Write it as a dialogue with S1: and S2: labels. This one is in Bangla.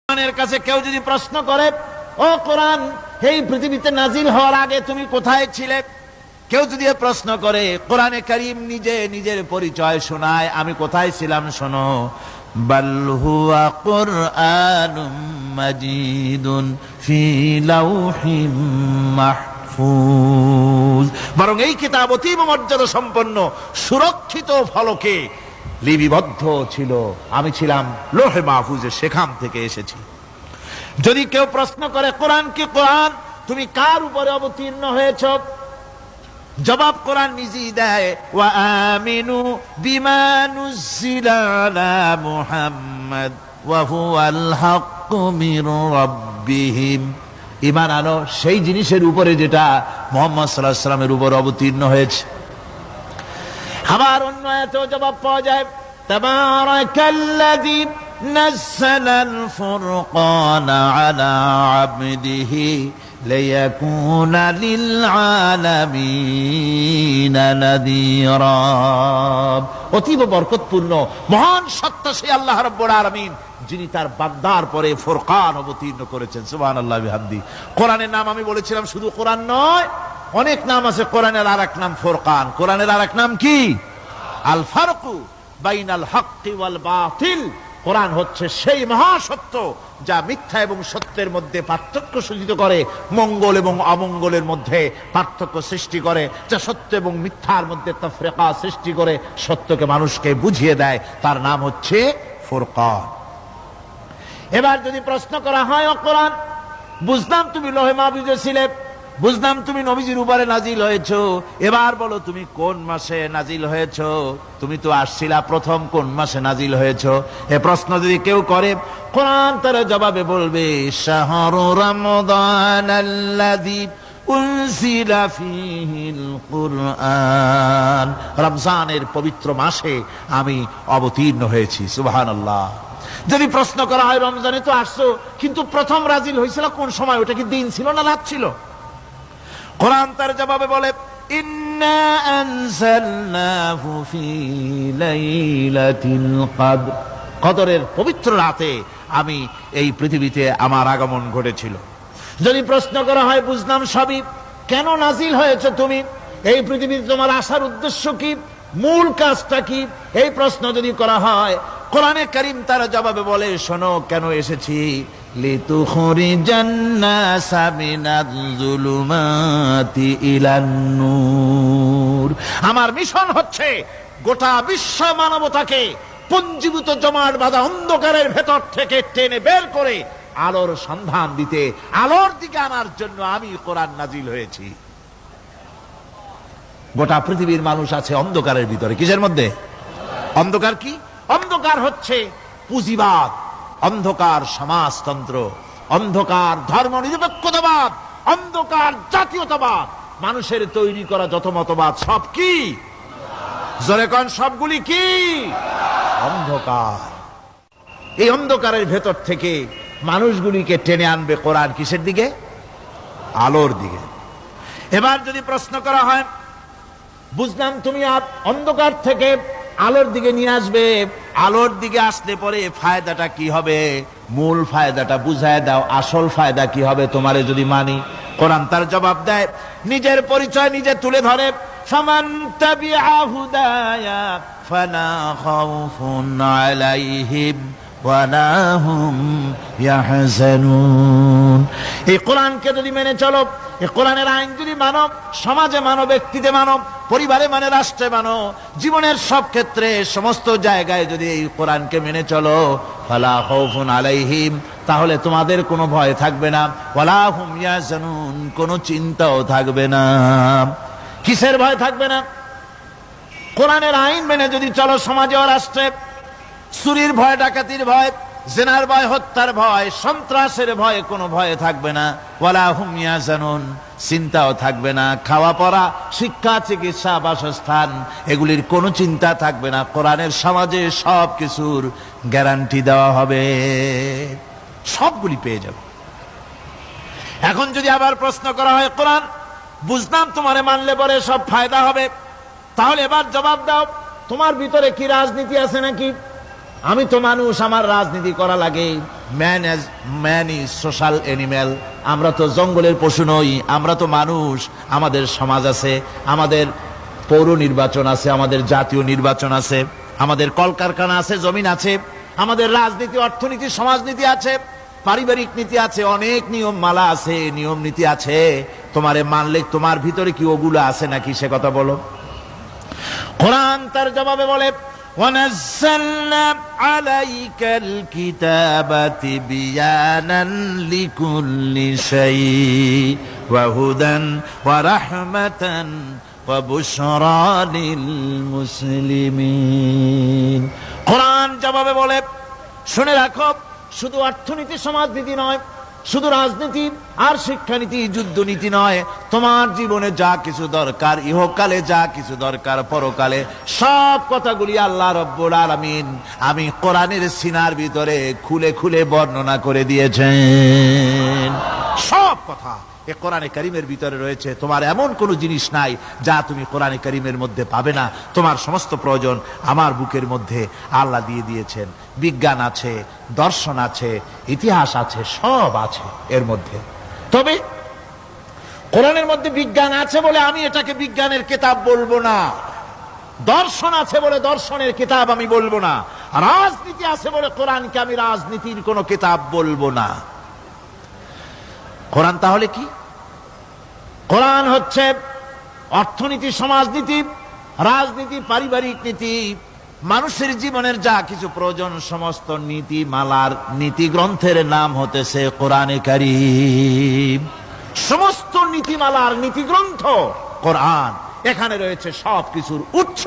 S1: কোরআনের কাছে কেউ যদি প্রশ্ন করে, ও কোরআন, এই পৃথিবীতে নাজিল হওয়ার আগে তুমি কোথায় ছিলে? কেউ যদি প্রশ্ন করে, কোরআনে কারীম নিজে নিজের পরিচয় শোনায়, আমি কোথায় ছিলাম শোনো। বাল হুয়া কুরআনুম মাজিদুন ফি লাউহিম মাহফুজ, বরং এই কিতাব অতীব মর্যাদা সম্পন্ন সুরক্ষিত ফলকে লিপিবদ্ধ ছিল, আমি ছিলাম লোহে মাহফুজে, সেখান থেকে এসেছি। যদি কেউ প্রশ্ন করে, কোরআন কি কোরআন, তুমি কার উপরে অবতীর্ণ হয়েছ? জবাব কোরআন নিজেই দেয়, ওয়া আমিনু বিমা নুজিলা আলা মুহাম্মাদ ওয়া হুয়াল হাক্কু মির রাব্বিহিম, ঈমান আনো সেই জিনিসের উপরে যেটা মুহাম্মদ সাল্লাল্লাহু আলাইহি ওয়াসাল্লামের উপর অবতীর্ণ হয়েছে। আবার অন্য আয়াতেও জবাব পাওয়া যায়, তাবারাকাল্লাযী নাযালাল ফুরকানা আলা আবদিহি লিয়াকুনা লিল আলামিনা নাযীরা। অতীব বরকতপূর্ণ মহান সত্তা সেই আল্লাহ রাব্বুল আলামিন, যিনি তার বান্দার পরে ফুরকান অবতীর্ণ করেছেন। সুবহানাল্লাহি ওয়া বিহামদিহি। কোরআনের নাম আমি বলেছিলাম শুধু কোরআন নয়, অনেক নাম আছে। কোরআনের আরেক নাম ফুরকান। কোরআনের আরেক নাম কি? আল ফারকু বাইনাল হক্কি ওয়াল বাতিল। কোরআন হচ্ছে সেই মহাসত্য যা মিথ্যা এবং সত্যের মধ্যে পার্থক্য সূচিত করে, মঙ্গল এবং অমঙ্গলের মধ্যে পার্থক্য সৃষ্টি করে, যা সত্য এবং মিথ্যার মধ্যে তাফরিকা সৃষ্টি করে, সত্যকে মানুষকে বুঝিয়ে দেয়। তার নাম হচ্ছে ফুরকান। এবার যদি প্রশ্ন করা হয়, ও কোরআন, বুঝলাম তুমি লোহে মাহফুজে ছিলে, বুঝলাম তুমি নবীজির উপরে নাজিল হয়েছো, এবার বলো তুমি কোন মাসে নাজিল হয়েছো? তুমি তো আসছিলা প্রথম কোন মাসে নাজিল হয়েছো? এ প্রশ্ন যদি কেউ করে, কোরআন তার জবাবে বলবে, শাহরু রমাদানাল্লাযী উনজিলা ফীহিল কুরআন, রমজানের পবিত্র মাসে আমি অবতীর্ণ হয়েছি। সুবহানাল্লাহ। যদি প্রশ্ন করা হয়, রমজানে তো আসছো, কিন্তু প্রথম নাজিল হয়েছিল কোন সময়? ওটা কি দিন ছিল না রাত ছিল? কোরআন তার জবাবে বলে, ইন্না আনজালনাহু ফি লাইলাতিল কদর, কদরের পবিত্র রাতে আমি এই পৃথিবীতে আমার আগমন ঘটেছিল। যদি প্রশ্ন করা হয়, বুঝলাম সবই, কেন নাজিল হয়েছে তুমি? এই পৃথিবীতে তোমার আসার উদ্দেশ্য কি? মূল কাজটা কি? এই প্রশ্ন যদি করা হয়, কোরআনে কারীম তার জবাবে বলে, শোনো কেন এসেছি। লিতুখরিজান নাসা মিনাজ যুলুমাতি ইলান নূর, আমার মিশন হচ্ছে গোটা বিশ্ব মানবতাকে পুঞ্জীভূত জমাট বাঁধা অন্ধকারের ভেতর থেকে টেনে বের করে আলোর সন্ধান দিতে, আলোর দিকে আনার জন্য আমি কোরআন নাজিল হয়েছি। গোটা পৃথিবীর মানুষ আছে অন্ধকারের ভিতরে। কিসের মধ্যে? অন্ধকার কি? অন্ধকার হচ্ছে পুঁজিবাদ, অন্ধকার সমাজতন্ত্র, অন্ধকার ধর্ম নিরপেক্ষতাবাদ, অন্ধকার জাতীয়তাবাদ। মানুষের তৈরি করা যত মতবাদ সব কি? জোরে কোন, সবগুলি কি? অন্ধকার। এই অন্ধকারের ভেতর থেকে মানুষগুলিকে টেনে আনবে কোরআন কিসের দিকে? আলোর দিকে। এবার যদি প্রশ্ন করা হয়, বুঝলাম তুমি অন্ধকার থেকে আলোর দিকে নিয়ে আসবে, আলোর দিকে আসলে পরে ফায়দাটা কি হবে? মূল ফায়দাটা বুঝায় দাও, আসল ফায়দা কি হবে তোমারে যদি মানি? কোরআন তার জবাব দেয়, নিজের পরিচয় নিজে তুলে ধরে, ফামান তাবিআ হুদায়া ফালা খাউফুন আলাইহিম ওয়ালা হুম ইয়াহজানুন। এই কোরআনকে যদি মেনে চলো, এই কোরআনের আইন যদি মানো, সমাজে মানো, ব্যক্তিতে মানো, পরিবারে মানে, রাষ্ট্রে মানো, জীবনের সব ক্ষেত্রে সমস্ত জায়গায় যদি এই কোরআনকে মেনে চলো, ফালা খাউফুন আলাইহিম, তাহলে তোমাদের কোনো ভয় থাকবে না, ওয়ালা হুম ইয়াহজানুন, কোনো চিন্তাও থাকবে না। কিসের ভয় থাকবে না? কোরআনের আইন মেনে যদি চলো সমাজে ও রাষ্ট্রে, চুরির ভয়, ডাকাতির ভয়, জিনার ভয়, হত্যার ভয়, সন্ত্রাসের ভয়, কোনো ভয় থাকবে না। ওয়ালা হুম ইয়াহজানুন, চিন্তাও থাকবে না। খাওয়া পড়া, শিক্ষা, চিকিৎসা, বাসস্থান, এগুলির কোনো চিন্তা থাকবে না। কোরআনের সমাজে সব কিছুর গ্যারান্টি দেওয়া হবে, সবগুলি পেয়ে যাবে। এখন যদি আবার প্রশ্ন করা হয়, কোরআন, বুঝলাম তোমারে মানলে পরে সব ফায়দা হবে, তাহলে এবার জবাব দাও, তোমার ভিতরে কি রাজনীতি আছে নাকি? আমি তো মানুষ, আমার রাজনীতি করা লাগে। Man is social animal. আমরা তো জঙ্গলের পশু নই, আমরা তো মানুষ। আমাদের সমাজ আছে, আমাদের পৌর নির্বাচন আছে, আমাদের জাতীয় নির্বাচন আছে, আমাদের কলকারখানা আছে, জমিন আছে, আমাদের রাজনীতি, অর্থনীতি, সমাজনীতি আছে, পারিবারিক নীতি আছে, অনেক নিয়ম মালা আছে, নিয়ম নীতি আছে। তোমারে মানলে তোমার ভিতরে কি ওগুলো আছে নাকি, সে কথা বলো। কোরআন তার জবাবে বলে, وَنَزَّلْنَا عَلَيْكَ الْكِتَابَ تِبْيَانًا لِكُلِّ شَيْءٍ وَهُدًى وَرَحْمَةً وَبُشْرَى لِلْمُسْلِمِينَ। কোরআন জবাবে বলে, শুনে রাখো, শুধু অর্থনীতি সমাজনীতি নয়, শুধু রাজনীতি আর শিক্ষানীতি যুদ্ধনীতি নয়, তোমার জীবনে যা কিছু দরকার, ইহকালে যা কিছু দরকার, পরকালে সব কথাগুলি আল্লাহ রব্বুল আলামিন আমি কোরআনের সিনার ভিতরে খুলে খুলে বর্ণনা করে দিয়েছেন। সব কথা এ কোরআনে কারীমের ভিতরে রয়েছে। তোমার এমন কোন জিনিস নাই যা তুমি কোরআনে কারীমের মধ্যে পাবে না। তোমার সমস্ত প্রয়োজন আমার বুকের মধ্যে আল্লাহ দিয়ে দিয়েছেন। বিজ্ঞান আছে, দর্শন আছে, ইতিহাস আছে, সব আছে এর মধ্যে। তবে কোরআনের মধ্যে বিজ্ঞান আছে বলে আমি এটাকে বিজ্ঞানের কিতাব বলবো না, দর্শন আছে বলে দর্শনের কিতাব আমি বলবো না, রাজনীতি আছে বলে কোরআনকে আমি রাজনীতির কোন কিতাব বলবো না। কোরআন তাহলে কি? কোরআন হচ্ছে অর্থনীতি, সমাজনীতি, রাজনীতি, পারিবারিক নীতি, মানুষের জীবনের যা কিছু প্রয়োজন, সমস্ত নীতি মালার নীতি গ্রন্থের নাম হতেছে কোরআনে কারীম। সমস্ত নীতিমালার নীতি গ্রন্থ কোরআন। এখানে রয়েছে সব কিছুর উৎস।